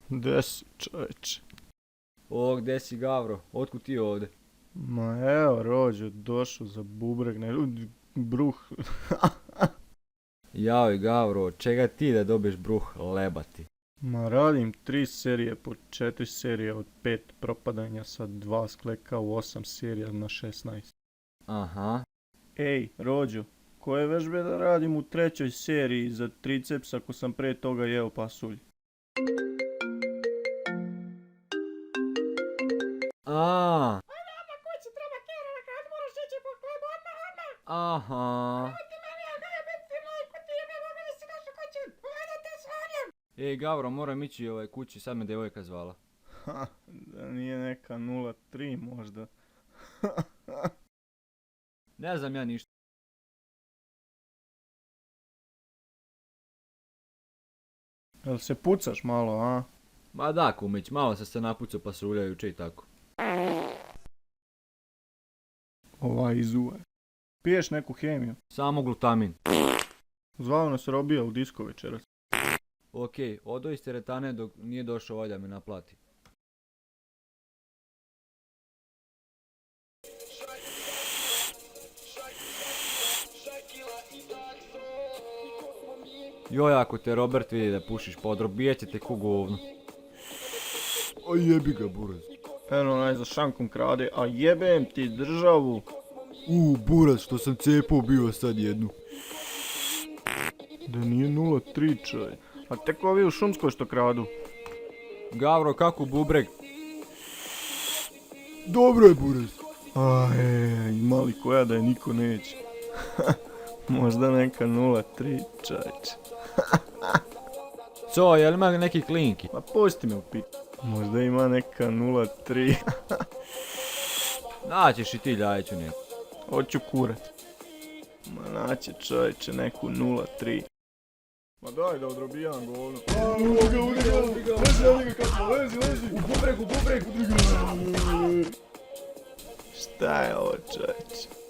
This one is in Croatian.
Gdje si, čovječe? O, gdje si, Gavro? Otkud ti ovdje? Ma evo, Rođo, došao za bubreg, bruh. Jao, Gavro, od čega ti da dobiješ bruh lebati? Ma radim 3 serije po 4 serije od 5 propadanja sa 2 skleka u 8 serija na 16. Aha. Ej, Rođo, koje vežbe da radim u 3. seriji za triceps ako sam prije toga jeo pasulj? A. Aha. Ej, Gavro, moram ići kući, sad me djevojka zvala. Ha, da nije neka 0,3 možda. Ne znam ja ništa. Jel se pucaš malo, a? Ma da, kumić, malo sam se napucao pasuljajuće i tako. Ovaj izuvaj. Piješ neku hemiju? Samo glutamin. Zvao nas Robija u disko večeras. Okej, odo iz teretane dok nije došao ovaj da me naplati. Joj, ako te Robert vidi da pušiš podrob, bijet će te ku govno. A jebi ga, buraz. Eno onaj za šankom krade, a jebem ti državu. Buraz, što sam cepao bio sad jednu. Da nije 0,3 čaj. A tek ovi u šumskoj što kradu. Gavro, kako bubreg? Dobro je, buraz. Imali koja da je niko neće. Možda neka 0,3 čajče. Co, jel ima neki klinki? Pa pusti me u pit. Možda ima neka 0,3. Naćeš i ti ljajću neku. Hoću kurat. Ma naće čovječe neku 0,3. Ma daj da odrobijam govno. Lezi. U bubreg. Šta je ovo čovječe?